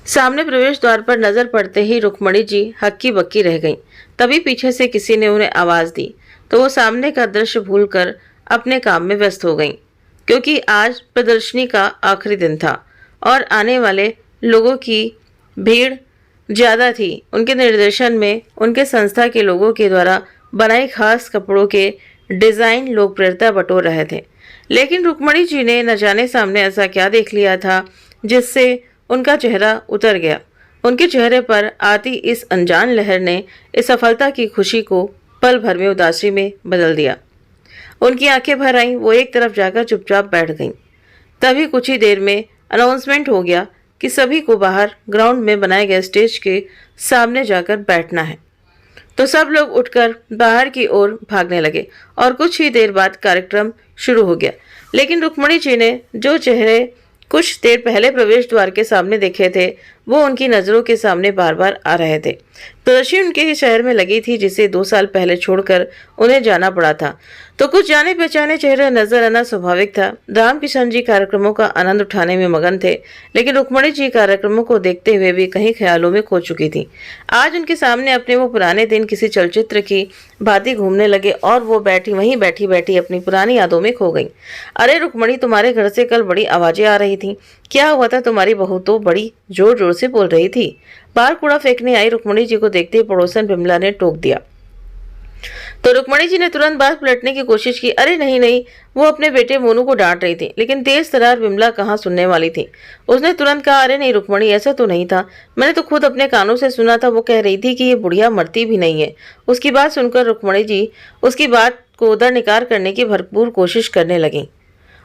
सामने प्रवेश द्वार पर नजर पड़ते ही रुक्मणी जी हक्की बक्की रह गईं। तभी पीछे से किसी ने उन्हें आवाज दी तो वो सामने का दृश्य भूलकर अपने काम में व्यस्त हो गईं, क्योंकि आज प्रदर्शनी का आखिरी दिन था और आने वाले लोगों की भीड़ ज्यादा थी। उनके निर्देशन में उनके संस्था के लोगों के द्वारा बनाए खास कपड़ों के डिजाइन लोकप्रियता बटोर रहे थे। लेकिन रुक्मणी जी ने न जाने सामने ऐसा क्या देख लिया था जिससे उनका चेहरा उतर गया। उनके चेहरे पर आती इस अनजान लहर ने इस सफलता की खुशी को पल भर में उदासी में बदल दिया। उनकी आंखें भर आईं, वो एक तरफ जाकर चुपचाप बैठ गईं। तभी कुछ ही देर में अनाउंसमेंट हो गया कि सभी को बाहर ग्राउंड में बनाए गए स्टेज के सामने जाकर बैठना है। तो सब लोग उठकर बाहर की ओर भागने लगे और कुछ ही देर बाद कार्यक्रम शुरू हो गया। लेकिन रुक्मणी जी ने जो चेहरे कुछ देर पहले प्रवेश द्वार के सामने देखे थे वो उनकी नजरों के सामने बार बार आ रहे थे। प्रदर्शनी उनके ही शहर में लगी थी जिसे 2 साल पहले छोड़कर उन्हें जाना पड़ा था। तो कुछ जाने पहचाने चेहरे नजर आना स्वाभाविक था। रामकिशन जी कार्यक्रमों का आनंद उठाने में मगन थे, लेकिन रुक्मणी जी कार्यक्रमों को देखते हुए भी कहीं ख्यालों में खो चुकी थी। आज उनके सामने अपने वो पुराने दिन किसी चलचित्र की भांति घूमने लगे और वो वहीं बैठी बैठी अपनी पुरानी यादों में खो गई। अरे रुक्मणी, तुम्हारे घर से कल बड़ी आवाजें आ रही थी, क्या हुआ था? तुम्हारी बहू तो बड़ी जोर जोर से बोल रही थी। बाहर कूड़ा फेंकने आई रुक्मणी जी को देखते ही पड़ोसन बिमला ने टोक दिया। तो रुक्मणी जी ने तुरंत बात पलटने की कोशिश की। अरे नहीं नहीं, वो अपने बेटे मोनू को डांट रही थी। लेकिन तेज तरार बिमला कहाँ सुनने वाली थी। उसने तुरंत कहा, अरे नहीं रुक्मणी, ऐसा तो नहीं था, मैंने तो खुद अपने कानों से सुना था। वो कह रही थी कि ये बुढ़िया मरती भी नहीं है। उसकी बात सुनकर रुक्मणी जी उसकी बात को उधर निकार करने की भरपूर कोशिश करने लगी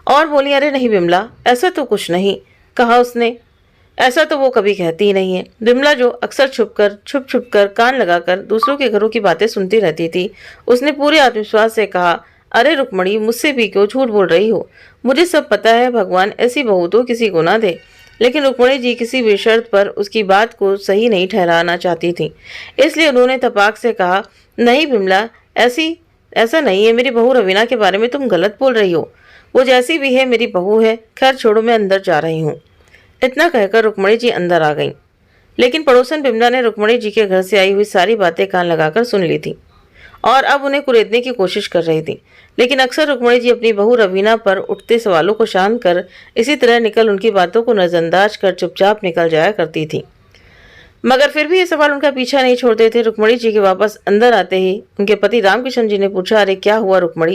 और बोली, अरे नहीं बिमला, ऐसा तो कुछ नहीं कहा उसने, ऐसा तो वो कभी कहती ही नहीं है। बिमला जो अक्सर छुप छुप कर कान लगाकर दूसरों के घरों की बातें सुनती रहती थी, उसने पूरे आत्मविश्वास से कहा, अरे रुक्मणी, मुझसे भी क्यों झूठ बोल रही हो? मुझे सब पता है, भगवान ऐसी बहू तो किसी को ना दे। लेकिन रुक्मणी जी किसी भी शर्त पर उसकी बात को सही नहीं ठहराना चाहती थी, इसलिए उन्होंने तपाक से कहा, नहीं बिमला, ऐसा नहीं है। मेरी बहू रवीना के बारे में तुम गलत बोल रही हो। वो जैसी भी है मेरी बहू है। खैर छोड़ो, मैं अंदर जा रही हूँ। इतना कहकर रुक्मणी जी अंदर आ गईं। लेकिन पड़ोसन बिमला ने रुक्मणी जी के घर से आई हुई सारी बातें कान लगाकर सुन ली थी और अब उन्हें कुरेदने की कोशिश कर रही थी। लेकिन अक्सर रुक्मणी जी अपनी बहू रवीना पर उठते सवालों को शांत कर इसी तरह निकल उनकी बातों को नजरअंदाज कर चुपचाप निकल जाया करती थी। मगर फिर भी ये सवाल उनका पीछा नहीं छोड़ते थे। रुक्मणी जी के वापस अंदर आते ही उनके पति रामकिशन जी ने पूछा, अरे क्या हुआ रुक्मणी,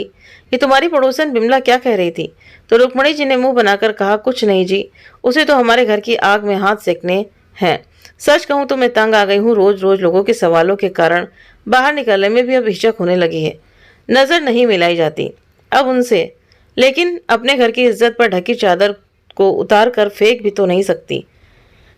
ये तुम्हारी पड़ोसन बिमला क्या कह रही थी? तो रुक्मणी जी ने मुंह बनाकर कहा, कुछ नहीं जी, उसे तो हमारे घर की आग में हाथ सेकने हैं। सच कहूं तो मैं तंग आ गई हूँ। रोज रोज लोगों के सवालों के कारण बाहर निकलने में भी अब हिचक होने लगी है। नजर नहीं मिलाई जाती अब उनसे, लेकिन अपने घर की इज्जत पर ढकी चादर को उतार कर फेंक भी तो नहीं सकती।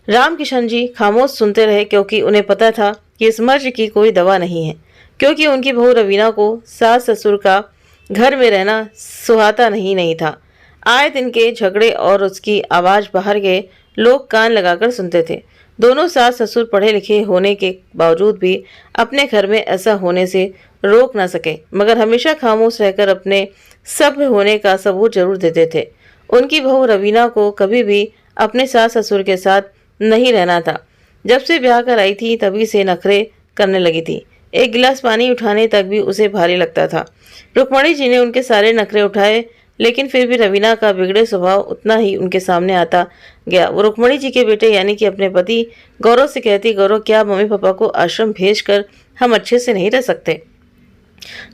रामकिशन जी खामोश सुनते रहे, क्योंकि उन्हें पता था कि इस मर्ज की कोई दवा नहीं है, क्योंकि उनकी बहू रवीना को सास ससुर का घर में रहना सुहाता नहीं था। आए दिन के झगड़े और उसकी आवाज बाहर के लोग कान लगाकर सुनते थे। दोनों सास ससुर पढ़े लिखे होने के बावजूद भी अपने घर में ऐसा होने से रोक ना सके, मगर हमेशा खामोश रहकर अपने सभ्य होने का सबूत जरूर देते थे। उनकी बहू रवीना को कभी भी अपने सास ससुर के साथ नहीं रहना था। जब से ब्याह कर आई थी तभी से नखरे करने लगी थी। एक गिलास पानी उठाने तक भी उसे भारी लगता था। रुक्मणी जी ने उनके सारे नखरे उठाए, लेकिन फिर भी रवीना का बिगड़े स्वभाव उतना ही उनके सामने आता गया। वो रुक्मणी जी के बेटे यानी कि अपने पति गौरव से कहती, गौरव क्या मम्मी पापा को आश्रम भेजकर हम अच्छे से नहीं रह सकते?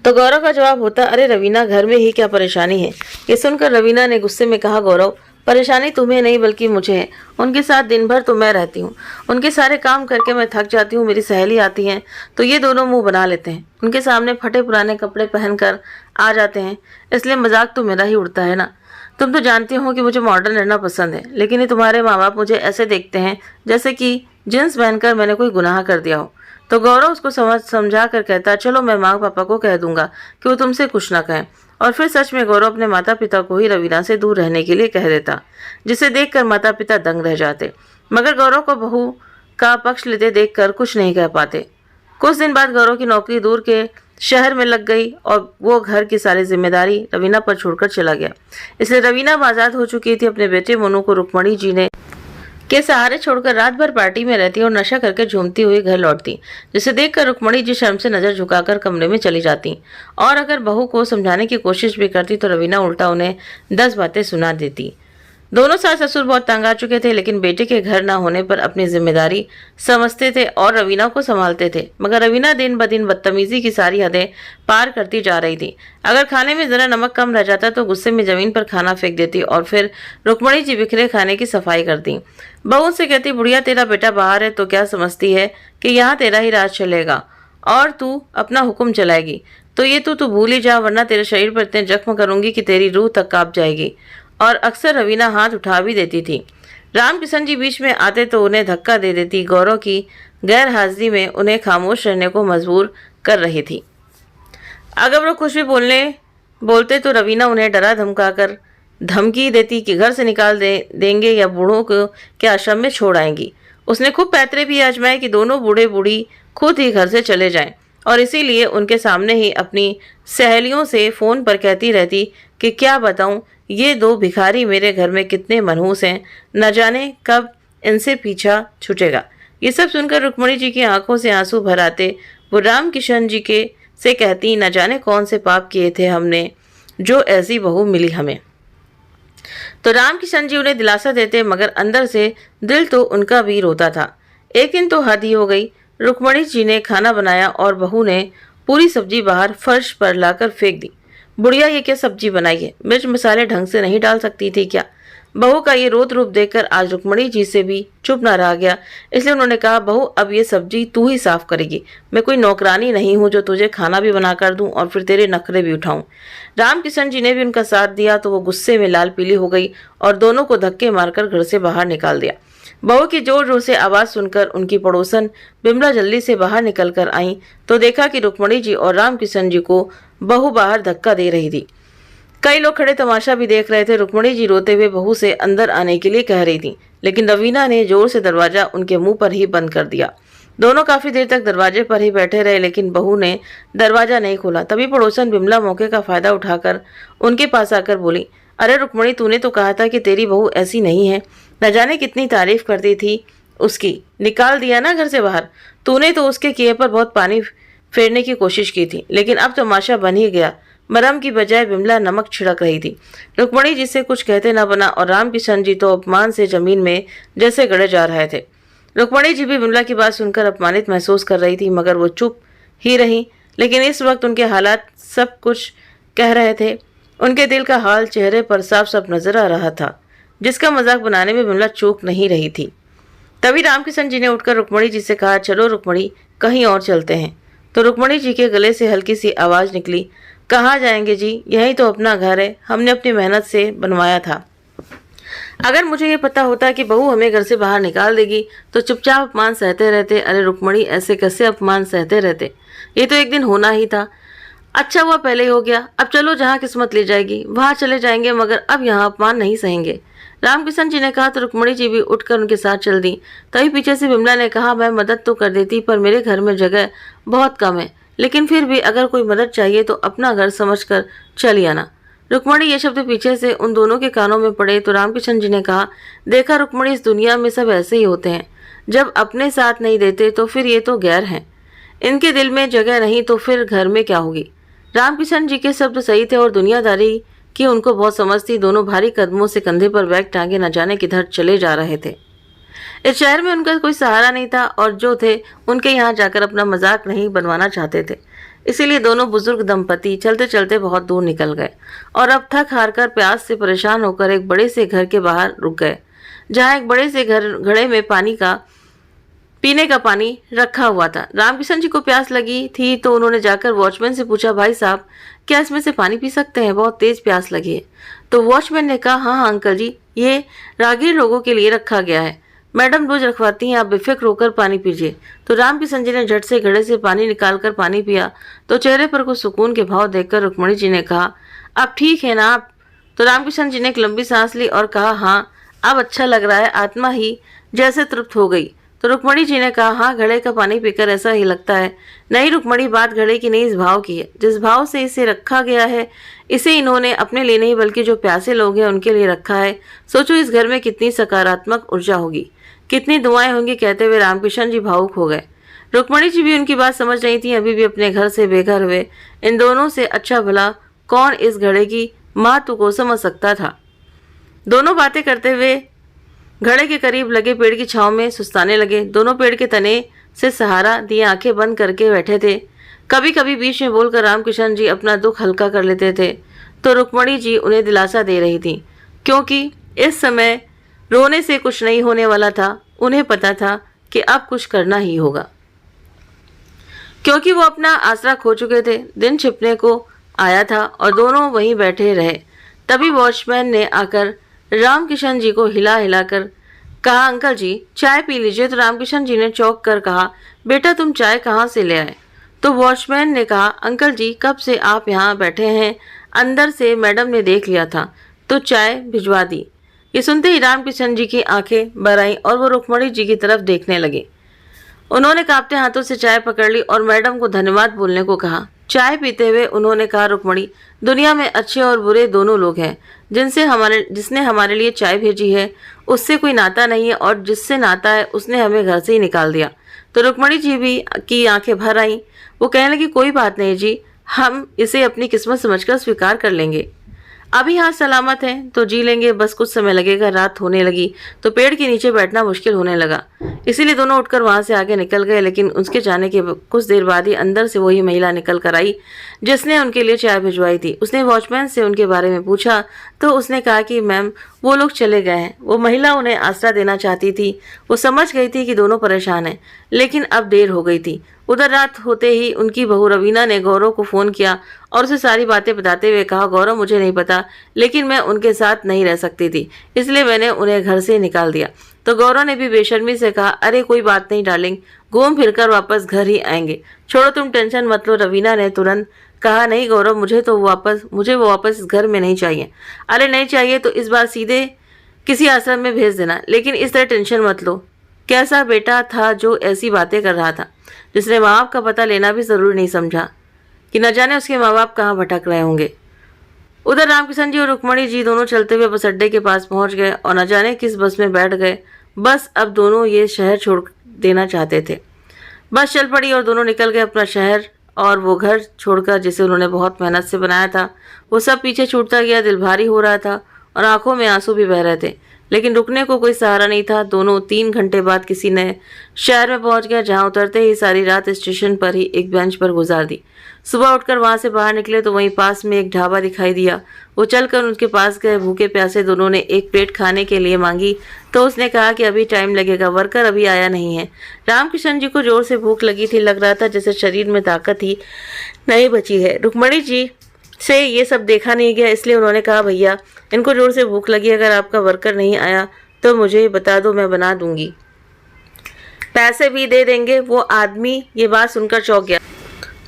तो गौरव का जवाब होता, अरे रवीना, घर में ही क्या परेशानी है? ये सुनकर रवीना ने गुस्से में कहा, गौरव, परेशानी तुम्हें नहीं बल्कि मुझे है। उनके साथ दिन भर तो मैं रहती हूँ, उनके सारे काम करके मैं थक जाती हूँ। मेरी सहेली आती हैं तो ये दोनों मुंह बना लेते हैं, उनके सामने फटे पुराने कपड़े पहनकर आ जाते हैं, इसलिए मजाक तो मेरा ही उड़ता है ना। तुम तो जानती हो कि मुझे मॉडर्न रहना पसंद है, लेकिन ये तुम्हारे माँ बाप मुझे ऐसे देखते हैं जैसे कि जींस पहनकर मैंने कोई गुनाह कर दिया हो। तो गौरव उसको समझा कर कहता, चलो मैं माँ पापा को कह दूंगा कि वो तुमसे कुछ ना कहें। और फिर सच में गौरव अपने माता पिता को ही रवीना से दूर रहने के लिए कह देता, जिसे देखकर माता पिता दंग रह जाते, मगर गौरव को बहू का पक्ष लेते देखकर कुछ नहीं कह पाते। कुछ दिन बाद गौरव की नौकरी दूर के शहर में लग गई और वो घर की सारी जिम्मेदारी रवीना पर छोड़कर चला गया। इसलिए रवीना आजाद हो चुकी थी। अपने बेटे मोनू को रुक्मणी जी ने के सहारे छोड़कर रात भर पार्टी में रहती और नशा करके झूमती हुई घर लौटती, जिसे देखकर रुक्मणी जी शर्म से नजर झुकाकर कमरे में चली जाती। और अगर बहू को समझाने की कोशिश भी करती तो रवीना उल्टा उन्हें 10 बातें सुना देती। दोनों सास ससुर बहुत तंग आ चुके थे, लेकिन बेटे के घर न होने पर अपनी जिम्मेदारी समझते थे और रवीना को संभालते थे। मगर रवीना दिन ब दिन बदतमीजी की सारी हदें पार करती जा रही थी। अगर खाने में जरा नमक कम रह जाता तो गुस्से में जमीन पर खाना फेंक देती और फिर रुक्मणी जी बिखरे खाने की सफाई करती। बहू से कहती, बुढ़िया तेरा बेटा बाहर है तो क्या समझती है कि यहाँ तेरा ही राज चलेगा और तू अपना हुक्म चलाएगी। तो ये तू भूल ही जा, वरना तेरे शरीर पर इतने जख्म करूंगी कि तेरी रूह तक कांप जाएगी। और अक्सर रवीना हाथ उठा भी देती थी। रामकिशन जी बीच में आते तो उन्हें धक्का दे देती। गौरव की गैर हाजिरी में उन्हें खामोश रहने को मजबूर कर रही थी। अगर वो कुछ भी बोलते तो रवीना उन्हें डरा धमका कर धमकी देती कि घर से निकाल देंगे या बूढ़ों को के आश्रम में छोड़ आएंगी। उसने खूब पैतरे भी आजमाए कि दोनों बूढ़े बूढ़ी खुद ही घर से चले जाएं, और इसीलिए उनके सामने ही अपनी सहेलियों से फ़ोन पर कहती रहती कि क्या बताऊं, ये दो भिखारी मेरे घर में कितने मनहूस हैं, न जाने कब इनसे पीछा छूटेगा। ये सब सुनकर रुक्मणी जी की आंखों से आंसू भर आते। वो रामकिशन जी के से कहती, न जाने कौन से पाप किए थे हमने जो ऐसी बहू मिली हमें। तो रामकिशन जी उन्हें दिलासा देते, मगर अंदर से दिल तो उनका भी रोता था। एक दिन तो हद ही हो गई। रुक्मणी जी ने खाना बनाया और बहू ने पूरी सब्जी बाहर फर्श पर लाकर फेंक दी। बुढ़िया ये क्या सब्जी बनाई है, मिर्च मसाले ढंग से नहीं डाल सकती थी क्या? बहू का ये रोत रूप देखकर आज रुक्मणी जी से भी चुप न रहा गया। इसलिए उन्होंने कहा, बहू अब ये सब्जी तू ही साफ करेगी। मैं कोई नौकरानी नहीं हूँ जो तुझे खाना भी बना कर दूं और फिर तेरे नखरे भी उठाऊं। रामकिशन जी ने भी उनका साथ दिया तो वो गुस्से में लाल पीली हो गई और दोनों को धक्के मारकर घर से बाहर निकाल दिया। बहू की जोर जोर से आवाज सुनकर उनकी पड़ोसन बिमला जल्दी से बाहर निकल कर आई तो देखा कि रुक्मणी जी और रामकिशन जी को बहू बाहर धक्का दे रही थी। कई लोग खड़े तमाशा भी देख रहे थे। रुक्मणी जी रोते हुए बहू से अंदर आने के लिए कह रही थी, लेकिन रवीना ने जोर से दरवाजा उनके मुंह पर ही बंद कर दिया। दोनों काफी देर तक दरवाजे पर ही बैठे रहे, लेकिन बहू ने दरवाजा नहीं खोला। तभी पड़ोसन बिमला मौके का फायदा उठाकर उनके पास आकर बोली, अरे रुक्मणी, तूने तो कहा था कि तेरी बहू ऐसी नहीं है, न जाने कितनी तारीफ करती थी उसकी, निकाल दिया ना घर से बाहर। तूने तो उसके किए पर बहुत पानी फेरने की कोशिश की थी, लेकिन अब तमाशा बन ही गया। मरहम की बजाय बिमला नमक छिड़क रही थी। रुक्मणी जी से कुछ कहते न बना और रामकिशन जी तो अपमान से जमीन में जैसे गड़े जा रहे थे। रुक्मणी जी भी बिमला की बात सुनकर अपमानित महसूस कर रही थी, मगर वो चुप ही रही। लेकिन इस वक्त उनके हालात सब कुछ कह रहे थे। उनके दिल का हाल चेहरे पर साफ साफ नजर आ रहा था, जिसका मजाक बनाने में बिमला चूक नहीं रही थी। तभी रामकिशन जी ने उठकर रुक्मणी जी से कहा, चलो रुक्मणी, कहीं और चलते हैं। तो रुक्मणी जी के गले से हल्की सी आवाज निकली, कहाँ जाएंगे जी, यही तो अपना घर है, हमने अपनी मेहनत से बनवाया था। अगर मुझे ये पता होता कि बहू हमें घर से बाहर निकाल देगी तो चुपचाप अपमान सहते रहते। अरे रुक्मणी, ऐसे कैसे अपमान सहते रहते, ये तो एक दिन होना ही था। अच्छा हुआ पहले ही हो गया, अब चलो जहाँ किस्मत ले जाएगी वहाँ चले जाएंगे, मगर अब यहाँ अपमान नहीं सहेंगे। रामकिशन जी ने कहा तो रुक्मणी जी भी उठकर उनके साथ चल दी। तभी पीछे से बिमला ने कहा, मैं मदद तो कर देती पर मेरे घर में जगह बहुत कम है, लेकिन फिर भी अगर कोई मदद चाहिए तो अपना घर समझकर चलिए आना। रुक्मणी ये शब्द पीछे से उन दोनों के कानों में पड़े तो रामकिशन जी ने कहा, देखा रुक्मणी, इस दुनिया में सब ऐसे ही होते हैं, जब अपने साथ नहीं देते तो फिर ये तो गैर हैं, इनके दिल में जगह नहीं तो फिर घर में क्या होगी। रामकिशन जी के शब्द सही थे और दुनियादारी की उनको बहुत समझ थी। दोनों भारी कदमों से कंधे पर बैग टांगे न जाने किधर चले जा रहे थे। इस शहर में उनका कोई सहारा नहीं था और जो थे उनके यहाँ जाकर अपना मजाक नहीं बनवाना चाहते थे। इसीलिए दोनों बुजुर्ग दंपति चलते चलते बहुत दूर निकल गए और अब थक हार कर प्यास से परेशान होकर एक बड़े से घर के बाहर रुक गए, जहाँ एक बड़े से घड़े में पीने का पानी रखा हुआ था। रामकिशन जी को प्यास लगी थी तो उन्होंने जाकर वॉचमैन से पूछा, भाई साहब, क्या इसमें से पानी पी सकते हैं, बहुत तेज प्यास लगी है। तो वॉचमैन ने कहा, हाँ अंकल जी, ये राहगीर लोगों के लिए रखा गया है, मैडम रोज रखवाती हैं, आप बेफिक्र होकर पानी पीजिए। तो रामकिशन जी ने झट से घड़े से पानी निकालकर पानी पिया तो चेहरे पर कुछ सुकून के भाव देखकर रुक्मणी जी ने कहा, अब ठीक है ना आप? तो रामकिशन जी ने एक लंबी सांस ली और कहा, हाँ अब अच्छा लग रहा है, आत्मा ही जैसे तृप्त हो गई। तो रुक्मणी जी ने कहा, हाँ घड़े का पानी पीकर ऐसा ही लगता है। नहीं रुक्मणी, बात घड़े की नहीं, इस भाव की है। जिस भाव से इसे रखा गया है, इसे इन्होंने अपने लिए नहीं बल्कि जो प्यासे लोग हैं उनके लिए रखा है। सोचो इस घर में कितनी सकारात्मक ऊर्जा होगी। कितनी दुआएं होंगी कहते हुए रामकिशन जी भावुक हो गए। रुक्मणी जी भी उनकी बात समझ रही थी। अभी भी अपने घर से बेघर हुए इन दोनों से अच्छा भला कौन इस घड़े की महत्व को समझ सकता था। दोनों बातें करते हुए घड़े के करीब लगे पेड़ की छांव में सुस्ताने लगे। दोनों पेड़ के तने से सहारा दिए आंखें बंद करके बैठे थे। कभी कभी बीच में बोलकर रामकिशन जी अपना दुख हल्का कर लेते थे तो रुक्मणी जी उन्हें दिलासा दे रही थी, क्योंकि इस समय रोने से कुछ नहीं होने वाला था। उन्हें पता था कि अब कुछ करना ही होगा, क्योंकि वो अपना आसरा खो चुके थे। दिन छिपने को आया था और दोनों वहीं बैठे रहे। तभी वॉचमैन ने आकर रामकिशन जी को हिला हिलाकर कहा, अंकल जी चाय पी लीजिए। तो रामकिशन जी ने चौंक कर कहा, बेटा तुम चाय कहाँ से ले आए? तो वॉचमैन ने कहा, अंकल जी कब से आप यहाँ बैठे हैं, अंदर से मैडम ने देख लिया था तो चाय भिजवा दी। ये सुनते ही रामकिशन जी की आंखें भर आईं और वो रुक्मणी जी की तरफ देखने लगे। उन्होंने कांपते हाथों से चाय पकड़ ली और मैडम को धन्यवाद बोलने को कहा। चाय पीते हुए उन्होंने कहा, रुक्मणी दुनिया में अच्छे और बुरे दोनों लोग हैं। जिसने हमारे लिए चाय भेजी है उससे कोई नाता नहीं है और जिससे नाता है उसने हमें घर से ही निकाल दिया। तो रुक्मणी जी भी की आंखें भर आईं। वो कहने लगी, कोई बात नहीं जी, हम इसे अपनी किस्मत समझकर स्वीकार कर लेंगे। अभी हाथ सलामत हैं तो जी लेंगे, बस कुछ समय लगेगा। रात होने लगी तो पेड़ के नीचे बैठना मुश्किल होने लगा, इसीलिए दोनों उठकर वहां से आगे निकल गए। लेकिन उसके जाने के कुछ देर बाद ही अंदर से वही महिला निकल कर आई जिसने उनके लिए चाय भिजवाई थी। उसने वॉचमैन से उनके बारे में पूछा तो उसने कहा कि मैम वो लोग चले गए हैं। वो महिला उन्हें आसरा देना चाहती थी। वो समझ गई थी कि दोनों परेशान हैं, लेकिन अब देर हो गई थी। उधर रात होते ही उनकी बहू रवीना ने गौरव को फ़ोन किया और उसे सारी बातें बताते हुए कहा, गौरव मुझे नहीं पता, लेकिन मैं उनके साथ नहीं रह सकती थी, इसलिए मैंने उन्हें घर से निकाल दिया। तो गौरव ने भी बेशर्मी से कहा, अरे कोई बात नहीं डार्लिंग, घूम फिर कर वापस घर ही आएंगे, छोड़ो तुम टेंशन मत लो। रवीना ने तुरंत कहा, नहीं गौरव मुझे वो वापस इस घर में नहीं चाहिए। अरे नहीं चाहिए तो इस बार सीधे किसी आश्रम में भेज देना, लेकिन इस तरह टेंशन मत लो। कैसा बेटा था जो ऐसी बातें कर रहा था, जिसने माँ बाप का पता लेना भी जरूरी नहीं समझा कि न जाने उसके माँ बाप कहाँ भटक रहे होंगे। उधर रामकिशन जी और रुक्मणी जी दोनों चलते हुए बस अड्डे के पास पहुंच गए और न जाने किस बस में बैठ गए। बस अब दोनों ये शहर छोड़ देना चाहते थे। बस चल पड़ी और दोनों निकल गए अपना शहर और वो घर छोड़कर जिसे उन्होंने बहुत मेहनत से बनाया था। वो सब पीछे छूटता गया। दिल भारी हो रहा था और आंखों में आंसू भी बह रहे थे, लेकिन रुकने को कोई सहारा नहीं था। दोनों 3 घंटे बाद किसी नए शहर में पहुंच गया, जहां उतरते ही सारी रात स्टेशन पर ही एक बेंच पर गुजार दी। सुबह उठकर वहां से बाहर निकले तो वहीं पास में एक ढाबा दिखाई दिया। वो चलकर उनके पास गए। भूखे प्यासे दोनों ने एक प्लेट खाने के लिए मांगी तो उसने कहा कि अभी टाइम लगेगा, वर्कर अभी आया नहीं है। रामकिशन जी को जोर से भूख लगी थी। लग रहा था जैसे शरीर में ताकत ही नहीं बची है। रुक्मणी जी से ये सब देखा नहीं गया, इसलिए उन्होंने कहा, भैया इनको जोर से भूख लगी, अगर आपका वर्कर नहीं आया तो मुझे बता दो, मैं बना दूंगी, पैसे भी दे देंगे। वो आदमी ये बात सुनकर चौंक गया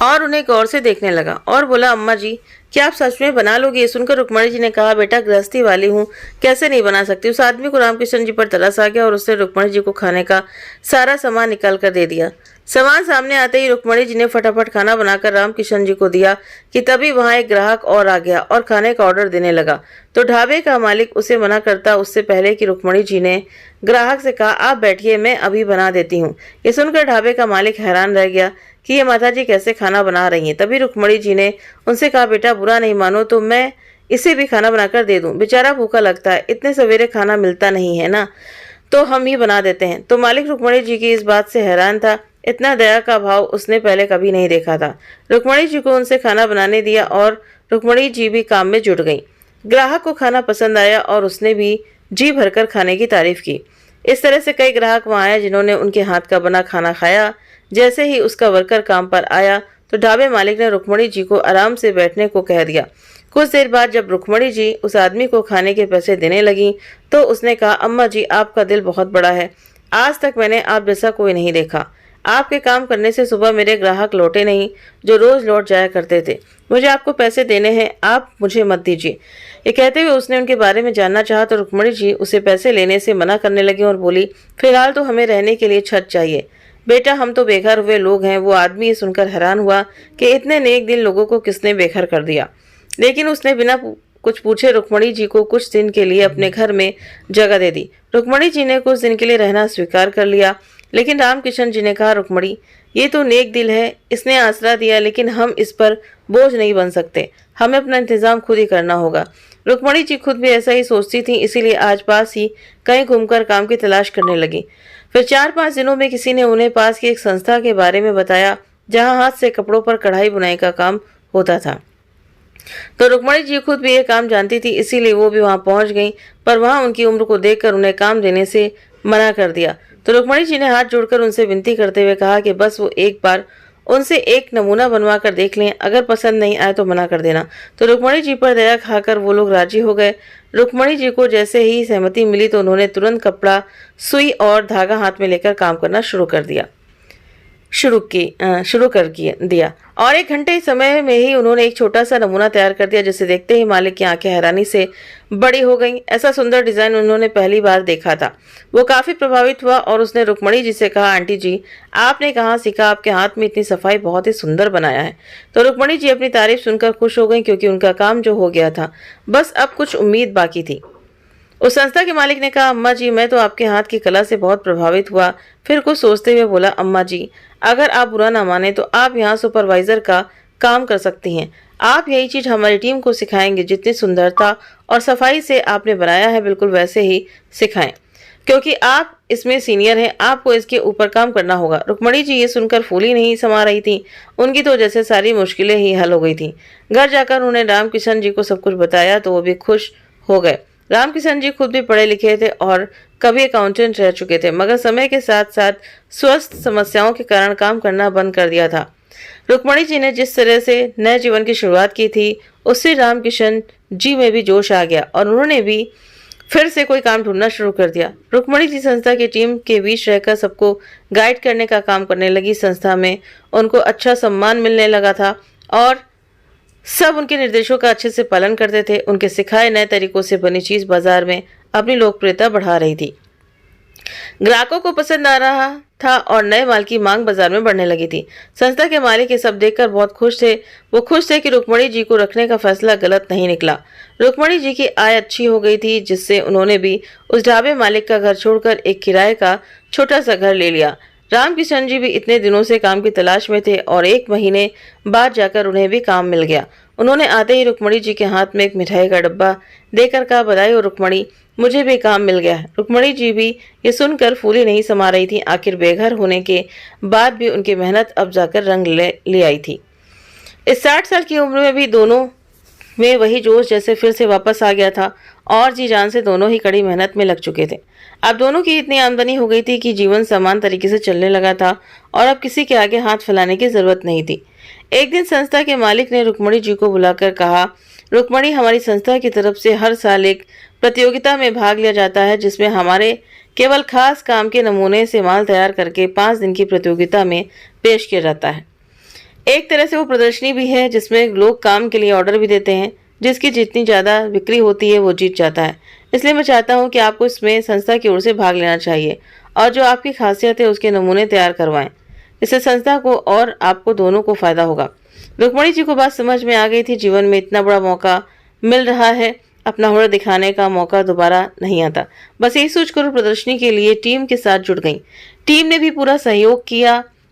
और उन्हें गौर से देखने लगा और बोला, अम्मा जी क्या आप सच में बना लोगे? ये सुनकर रुक्मणी जी ने कहा, बेटा गृहस्थी वाली हूँ, कैसे नहीं बना सकती। उस आदमी को रामकिशन जी पर तरस आ गया और उसने रुक्मणी जी को खाने का सारा सामान निकाल कर दे दिया। सामान सामने आते ही रुक्मणी जी ने फटाफट खाना बनाकर रामकिशन जी को दिया कि तभी वहां एक ग्राहक और आ गया और खाने का ऑर्डर देने लगा। तो ढाबे का मालिक उसे मना करता उससे पहले कि रुक्मणी जी ने ग्राहक से कहा, आप बैठिए, मैं अभी बना देती हूँ। ये सुनकर ढाबे का मालिक हैरान रह गया कि ये माताजी कैसे खाना बना रही हैं। तभी रुक्मणी जी ने उनसे कहा, बेटा बुरा नहीं मानो तो मैं इसे भी खाना बनाकर दे दूं, बेचारा भूखा लगता है, इतने सवेरे खाना मिलता नहीं है ना, तो हम ही बना देते हैं। तो मालिक रुक्मणी जी की इस बात से हैरान था। इतना दया का भाव उसने पहले कभी नहीं देखा था। रुक्मणी जी को उनसे खाना बनाने दिया और रुक्मणी जी भी काम में जुट गई। ग्राहक को खाना पसंद आया और उसने भी जी भरकर खाने की तारीफ की। इस तरह से कई ग्राहक वहां आए जिन्होंने उनके हाथ का बना खाना खाया। जैसे ही उसका वर्कर काम पर आया तो ढाबे मालिक ने रुक्मणी जी को आराम से बैठने को कह दिया। कुछ देर बाद जब रुक्मणी जी उस आदमी को खाने के पैसे देने लगी तो उसने कहा, अम्मा जी आपका दिल बहुत बड़ा है, आज तक मैंने आप जैसा कोई नहीं देखा। आपके काम करने से सुबह मेरे ग्राहक लौटे नहीं जो रोज लौट जाया करते थे। मुझे आपको पैसे देने हैं, आप मुझे मत दीजिए। ये कहते हुए उसने उनके बारे में जानना चाहा तो रुक्मणी जी उसे पैसे लेने से मना करने लगी और बोली, फिलहाल तो हमें रहने के लिए छत चाहिए, बेटा हम तो बेघर हुए लोग हैं। वो आदमी ये सुनकर हैरान हुआ कि इतने नेक दिल लोगों को किसने बेघर कर दिया, लेकिन उसने बिना कुछ पूछे रुक्मणी जी को कुछ दिन के लिए अपने घर में जगह दे दी। रुक्मणी जी ने कुछ दिन के लिए रहना स्वीकार कर लिया, लेकिन रामकिशन जी ने कहा, रुक्मणी, ये तो नेक दिल है, इसने आसरा दिया, लेकिन हम इस पर बोझ नहीं बन सकते, हमें अपना इंतजाम खुद ही करना होगा। रुक्मणी जी खुद भी ऐसा ही सोचती थी, इसीलिए आज पास ही कहीं घूमकर काम की तलाश करने लगी। फिर 4-5 दिनों में किसी ने उन्हें पास की एक संस्था के बारे में बताया, जहां हाथ से कपड़ों पर कढ़ाई बुनाई का काम होता था। तो रुक्मणी जी खुद भी ये काम जानती थी, इसीलिए वो भी वहां पहुंच गई, पर वहां उनकी उम्र को देखकर उन्हें काम देने से मना कर दिया। तो रुक्मणी जी ने हाथ जोड़कर उनसे विनती करते हुए कहा कि बस वो एक बार उनसे एक नमूना बनवा कर देख लें, अगर पसंद नहीं आए तो मना कर देना। तो रुक्मणी जी पर दया खाकर वो लोग राजी हो गए। रुक्मणी जी को जैसे ही सहमति मिली तो उन्होंने तुरंत कपड़ा, सुई और धागा हाथ में लेकर काम करना शुरू कर दिया और 1 घंटे समय में ही उन्होंने एक छोटा सा नमूना तैयार कर दिया, जिसे देखते ही मालिक की आंखें हैरानी से बड़ी हो गईं। ऐसा सुंदर डिजाइन उन्होंने पहली बार देखा था। वो काफी प्रभावित हुआ और उसने रुक्मणी जी से कहा, आंटी जी, आपने कहाँ सीखा? आपके हाथ में इतनी सफाई, बहुत ही सुंदर बनाया है। तो रुक्मणी जी अपनी तारीफ सुनकर खुश हो गई, क्योंकि उनका काम जो हो गया था, बस अब कुछ उम्मीद बाकी थी। उस संस्था के मालिक ने कहा, अम्मा जी, मैं तो आपके हाथ की कला से बहुत प्रभावित हुआ। फिर कुछ सोचते हुए बोला, अम्मा जी, अगर आप बुरा ना माने तो आप यहाँ सुपरवाइजर का काम कर सकती हैं। आप यही चीज हमारी टीम को सिखाएंगे, जितनी सुंदरता और सफाई से आपने बनाया है बिल्कुल वैसे ही सिखाएं, क्योंकि आप इसमें सीनियर हैं, आपको इसके ऊपर काम करना होगा। रुक्मणी जी ये सुनकर फूली नहीं समा रही थी, उनकी तो जैसे सारी मुश्किलें ही हल हो गई थी। घर जाकर उन्होंने रामकिशन जी को सब कुछ बताया तो वो भी खुश हो गए। रामकिशन जी खुद भी पढ़े लिखे थे और कभी अकाउंटेंट रह चुके थे, मगर समय के साथ साथ स्वस्थ समस्याओं के कारण काम करना बंद कर दिया था। रुक्मणी जी ने जिस तरह से नए जीवन की शुरुआत की थी, उससे रामकिशन जी में भी जोश आ गया और उन्होंने भी फिर से कोई काम ढूंढना शुरू कर दिया। रुक्मणी जी संस्था की टीम के बीच रहकर सबको गाइड करने का काम करने लगी। संस्था में उनको अच्छा सम्मान मिलने लगा था और सब उनके निर्देशों का अच्छे से पालन करते थे। उनके सिखाए नए तरीकों से बनी चीज बाजार में अपनी लोकप्रियता बढ़ा रही थी। ग्राहकों को पसंद आ रहा था और नए माल की मांग बाजार में बढ़ने लगी थी। संस्था के मालिक ये सब देखकर बहुत खुश थे। वो खुश थे कि रुक्मणी जी को रखने का फैसला गलत नहीं निकला। रुक्मणी जी की आय अच्छी हो गई थी, जिससे उन्होंने भी उस ढाबे मालिक का घर छोड़कर एक किराए का छोटा सा घर ले लिया। रामकिशन जी भी इतने दिनों से काम की तलाश में थे और 1 महीने बाद जाकर उन्हें भी काम मिल गया। उन्होंने आते ही रुक्मणी जी के हाथ में एक मिठाई का डब्बा देकर कहा, बधाई हो रुक्मणी, मुझे भी काम मिल गया है। रुक्मणी जी भी ये सुनकर फूली नहीं समा रही थी। आखिर बेघर होने के बाद भी उनकी मेहनत अब जाकर रंग ले आई थी। इस 60 साल की उम्र में भी दोनों में वही जोश जैसे फिर से वापस आ गया था और जी जान से दोनों ही कड़ी मेहनत में लग चुके थे। अब दोनों की इतनी आमदनी हो गई थी कि जीवन समान तरीके से चलने लगा था और अब किसी के आगे हाथ फैलाने की जरूरत नहीं थी। एक दिन संस्था के मालिक ने रुक्मणी जी को बुलाकर कहा, रुक्मणी, हमारी संस्था की तरफ से हर साल एक प्रतियोगिता में भाग लिया जाता है, जिसमें हमारे केवल खास काम के नमूने से माल तैयार करके 5 दिन की प्रतियोगिता में पेश किया जाता है। एक तरह से वो प्रदर्शनी भी है, जिसमें लोग काम के लिए ऑर्डर भी देते हैं। जिसकी जितनी ज़्यादा बिक्री होती है वो जीत जाता है। इसलिए मैं चाहता हूँ कि आपको इसमें संस्था की ओर से भाग लेना चाहिए और जो आपकी खासियत है उसके नमूने तैयार करवाएं। इससे संस्था को और आपको दोनों को फायदा होगा। रुक्मणी जी को बात समझ में आ गई थी। जीवन में इतना बड़ा मौका मिल रहा है, अपना हुनर दिखाने का मौका दोबारा नहीं आता। बस यही सोचकर प्रदर्शनी के लिए टीम के साथ जुट गई। टीम ने भी पूरा सहयोग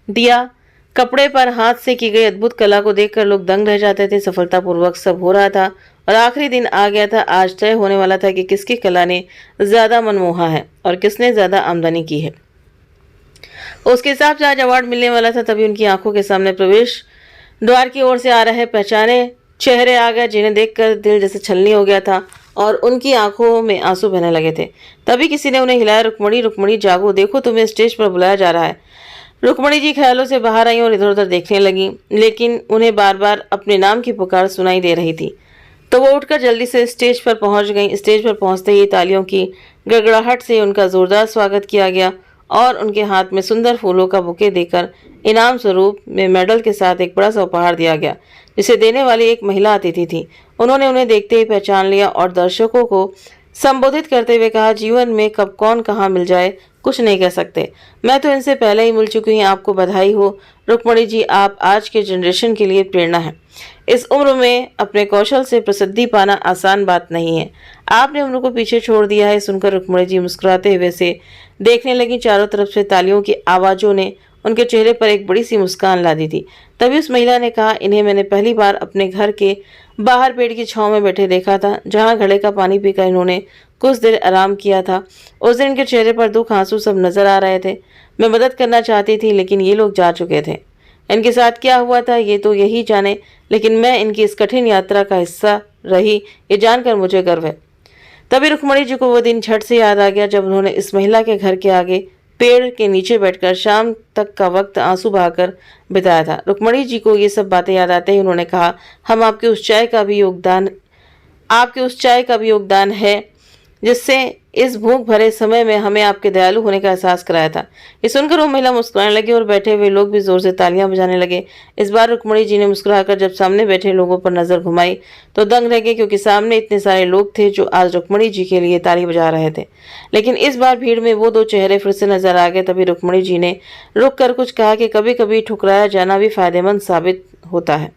दिया। कपड़े पर हाथ से की गई अद्भुत कला को देखकर लोग दंग रह जाते थे। सफलतापूर्वक सब हो रहा था और आखिरी दिन आ गया था। आज तय होने वाला था कि किसकी कला ने ज्यादा मनमोहा है और किसने ज्यादा आमदनी की है। उसके हिसाब से आज अवार्ड मिलने वाला था। तभी उनकी आंखों के सामने प्रवेश द्वार की ओर से आ रहे पहचाने चेहरे आ गए, जिन्हें देखकर दिल जैसे छलनी हो गया था और उनकी आंखों में आंसू बहने लगे थे। तभी किसी ने उन्हें हिलाया, रुक्मणी, रुक्मणी जागो, देखो तुम्हें स्टेज पर बुलाया जा रहा है। रुक्मणी जी ख्यालों से बाहर आई और इधर उधर देखने लगी, लेकिन उन्हें बार बार अपने नाम की पुकार सुनाई दे रही थी। तो वो उठकर जल्दी से स्टेज पर पहुंच गई। स्टेज पर पहुंचते ही तालियों की गड़गड़ाहट से उनका जोरदार स्वागत किया गया और उनके हाथ में सुंदर फूलों का बुके देकर इनाम स्वरूप में मेडल के साथ एक बड़ा सा उपहार दिया गया, जिसे देने वाली एक महिला अतिथि थी। उन्होंने उन्हें देखते ही पहचान लिया और दर्शकों को संबोधित करते हुए कहा, जीवन में कब कौन कहाँ मिल जाए कुछ नहीं कह सकते। मैं तो इनसे पहले ही मिल चुकी हूँ। आपको बधाई हो रुक्मणी जी, आप आज के जनरेशन के लिए प्रेरणा हैं। इस उम्र में अपने कौशल से प्रसिद्धि पाना आसान बात नहीं है। आपने उम्र को पीछे छोड़ दिया है। सुनकर रुक्मणी जी मुस्कुराते हुए से देखने लगी। चारों तरफ से तालियों की आवाज़ों ने उनके चेहरे पर एक बड़ी सी मुस्कान ला दी थी। तभी उस महिला ने कहा, इन्हें मैंने पहली बार अपने घर के बाहर पेड़ की छांव में बैठे देखा था, जहां घड़े का पानी पीकर इन्होंने कुछ देर आराम किया था। उस दिन इनके चेहरे पर दुख, आंसू सब नजर आ रहे थे। मैं मदद करना चाहती थी, लेकिन ये लोग जा चुके थे। इनके साथ क्या हुआ था ये तो यही जाने, लेकिन मैं इनकी इस कठिन यात्रा का हिस्सा रही, ये जानकर मुझे गर्व है। तभी रुक्मणी जी को वो दिन झट से याद आ गया जब उन्होंने इस महिला के घर के आगे पेड़ के नीचे बैठकर शाम तक का वक्त आंसू बहाकर बिताया था। रुक्मणी जी को ये सब बातें याद आते ही उन्होंने कहा, हम आपकी उस चाय का भी योगदान है जिससे इस भूख भरे समय में हमें आपके दयालु होने का एहसास कराया था। ये सुनकर वो महिला मुस्कुराने लगी और बैठे हुए लोग भी जोर से तालियां बजाने लगे। इस बार रुक्मणी जी ने मुस्कुराकर जब सामने बैठे लोगों पर नजर घुमाई तो दंग रह गए, क्योंकि सामने इतने सारे लोग थे जो आज रुक्मणी जी के लिए ताली बजा रहे थे। लेकिन इस बार भीड़ में वो दो चेहरे फिर से नजर आ गए। तभी रुक्मणी जी ने रुक कर कुछ कहा कि कभी कभी ठुकराया जाना भी फायदेमंद साबित होता है।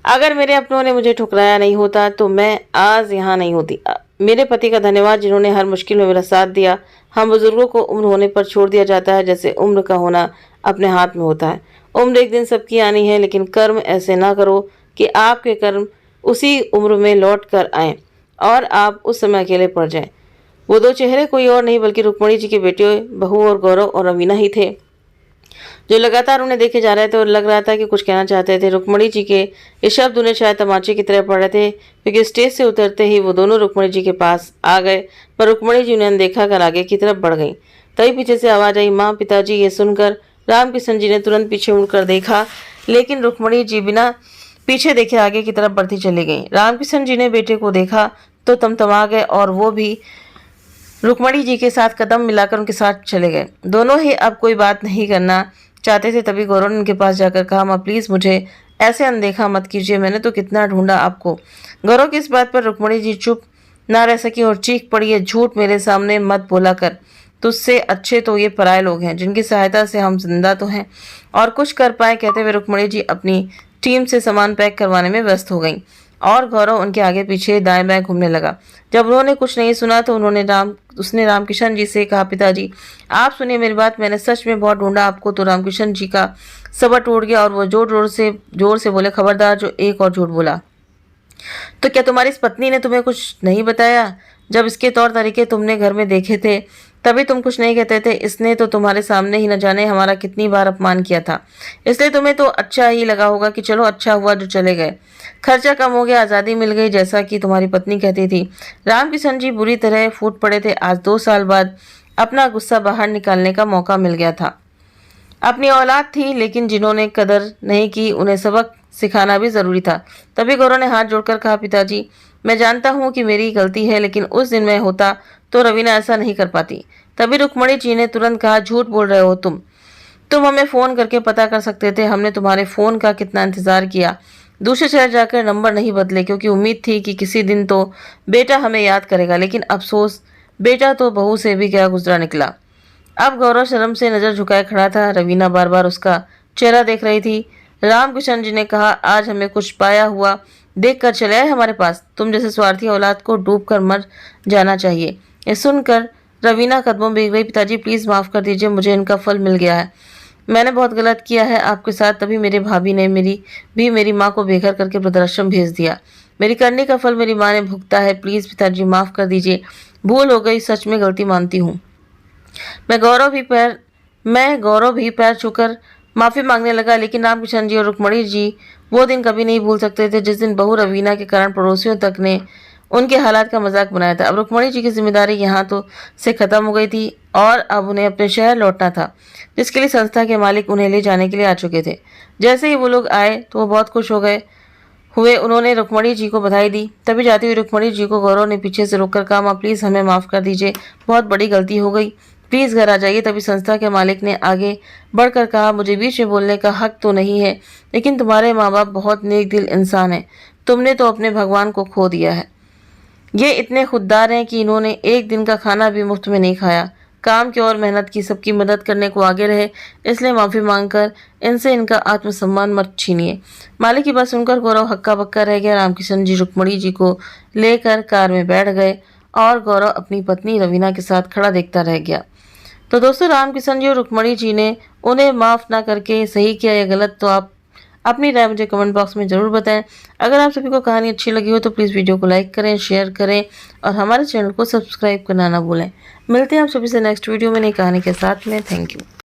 अगर मेरे अपनों ने मुझे ठुकराया नहीं होता तो मैं आज यहाँ नहीं होती। मेरे पति का धन्यवाद जिन्होंने हर मुश्किल में मेरा साथ दिया। हम बुजुर्गों को उम्र होने पर छोड़ दिया जाता है, जैसे उम्र का होना अपने हाथ में होता है। उम्र एक दिन सबकी आनी है, लेकिन कर्म ऐसे ना करो कि आपके कर्म उसी उम्र में लौट कर आए और आप उस समय अकेले पड़ जाएं। वो दो चेहरे कोई और नहीं बल्कि रुक्मणी जी के बेटे बहू और गौरव और रवीना ही थे, जो लगातार उन्हें देखे जा रहे थे और लग रहा था कि कुछ कहना चाहते थे। रुक्मणी जी के ये शब्द उन्हें शायद तमाचे की तरह पड़ रहे थे, क्योंकि स्टेज से उतरते ही वो दोनों रुक्मणी जी के पास आ गए, पर रुक्मणी जी उन्हें अनदेखा कर आगे की तरफ बढ़ गईं। तभी पीछे से आवाज आई, माँ, पिताजी। ये सुनकर रामकिशन जी ने तुरंत पीछे मुड़कर देखा, लेकिन रुक्मणी जी बिना पीछे देखे आगे की तरफ बढ़ती चली गईं। रामकिशन जी ने बेटे को देखा तो तमतमा गए और वो भी रुक्मणी जी के साथ कदम मिलाकर उनके साथ चले गए। दोनों ही अब कोई बात नहीं करना चाहते थे। तभी गौरव ने उनके पास जाकर कहा, माँ प्लीज मुझे ऐसे अनदेखा मत कीजिए, मैंने तो कितना ढूंढा आपको। गौरव की इस बात पर रुक्मणी जी चुप ना रह सकी और चीख पड़ी, है झूठ मेरे सामने मत बोला कर। तुझसे अच्छे तो ये पराये लोग हैं, जिनकी सहायता से हम जिंदा तो हैं और कुछ कर पाए। कहते हुए रुक्मणी जी अपनी टीम से सामान पैक करवाने में व्यस्त हो गई और गौरव उनके आगे पीछे दाएं बाएं घूमने लगा। जब उन्होंने कुछ नहीं सुना तो उसने रामकिशन जी से कहा, पिताजी आप सुनिए मेरी बात, मैंने सच में बहुत ढूंढा आपको। तो रामकिशन जी का सबर टूट गया और वो जोर से बोले, खबरदार जो एक और झूठ बोला तो क्या तुम्हारी इस पत्नी ने तुम्हें कुछ नहीं बताया? जब इसके तौर तरीके तुमने घर में देखे थे तभी तुम कुछ नहीं कहते थे। इसने तो तुम्हारे सामने ही न जाने हमारा कितनी बार अपमान किया था, इसलिए तुम्हें तो अच्छा ही लगा होगा कि चलो अच्छा हुआ जो चले गए, खर्चा कम हो गया, आज़ादी मिल गई, जैसा कि तुम्हारी पत्नी कहती थी। रामकिशन जी बुरी तरह फूट पड़े थे। आज 2 साल बाद अपना गुस्सा बाहर निकालने का मौका मिल गया था। अपनी औलाद थी, लेकिन जिन्होंने कदर नहीं की उन्हें सबक सिखाना भी जरूरी था। तभी गौरव ने हाथ जोड़कर कहा, पिताजी मैं जानता हूँ कि मेरी गलती है, लेकिन उस दिन मैं होता तो रवीना ऐसा नहीं कर पाती। तभी रुक्मणी जी ने तुरंत कहा, झूठ बोल रहे हो तुम हमें फ़ोन करके पता कर सकते थे। हमने तुम्हारे फ़ोन का कितना इंतज़ार किया, दूसरे शहर जाकर नंबर नहीं बदले, क्योंकि उम्मीद थी कि किसी दिन तो बेटा हमें याद करेगा। लेकिन अफसोस, बेटा तो बहू से भी क्या गुजरा निकला। अब गौरव शर्म से नज़र झुकाए खड़ा था। रवीना बार बार उसका चेहरा देख रही थी। रामकिशन जी ने कहा, आज हमें कुछ पाया हुआ देख कर चले आए हमारे पास। तुम जैसे स्वार्थी औलाद को डूब कर मर जाना चाहिए। ये सुनकर रवीना कदमों में गिर गई। पिताजी प्लीज़ माफ़ कर दीजिए, मुझे इनका फल मिल गया है। मैंने बहुत गलत किया है आपके साथ। तभी मेरे भाभी ने मेरी माँ को बेघर करके वृद्धाश्रम भेज दिया। मेरी करने का फल मेरी माँ ने भुगता है। प्लीज़ पिताजी माफ़ कर दीजिए, भूल हो गई, सच में गलती मानती हूँ। मैं गौरव भी पैर छूकर माफ़ी मांगने लगा। लेकिन रामकिशन जी और रुक्मणी जी वो दिन कभी नहीं भूल सकते थे जिस दिन बहू रवीना के कारण पड़ोसियों तक ने उनके हालात का मजाक बनाया था। अब रुक्मणी जी की जिम्मेदारी यहाँ तो से खत्म हो गई थी और अब उन्हें अपने शहर लौटना था, जिसके लिए संस्था के मालिक उन्हें ले जाने के लिए आ चुके थे। जैसे ही वो लोग आए तो वो बहुत खुश हुए। उन्होंने रुक्मणी जी को बधाई दी। तभी जाती हुई रुक्मणी जी को गौरव ने पीछे से रोककर कहा, माँ प्लीज़ हमें माफ़ कर दीजिए, बहुत बड़ी गलती हो गई, प्लीज़ घर आ जाइए। तभी संस्था के मालिक ने आगे बढ़कर कहा, मुझे बीच में बोलने का हक तो नहीं है, लेकिन तुम्हारे माँ बाप बहुत नेक दिल इंसान हैं। तुमने तो अपने भगवान को खो दिया है। ये इतने खुददार हैं कि इन्होंने एक दिन का खाना भी मुफ्त में नहीं खाया। काम की और मेहनत की, सबकी मदद करने को आगे रहे, इसलिए माफ़ी मांगकर इनसे इनका आत्मसम्मान मत छीनिए। माली की बात सुनकर गौरव हक्का बक्का रह गया। रामकिशन जी रुक्मणी जी को लेकर कार में बैठ गए और गौरव अपनी पत्नी रवीना के साथ खड़ा देखता रह गया। तो दोस्तों, रामकिशन जी और रुक्मणी जी ने उन्हें माफ़ ना करके सही किया या गलत, तो आप अपनी राय मुझे कमेंट बॉक्स में ज़रूर बताएं। अगर आप सभी को कहानी अच्छी लगी हो तो प्लीज़ वीडियो को लाइक करें, शेयर करें और हमारे चैनल को सब्सक्राइब करना ना भूलें। मिलते हैं आप सभी से नेक्स्ट वीडियो में नई कहानी के साथ में। Thank you.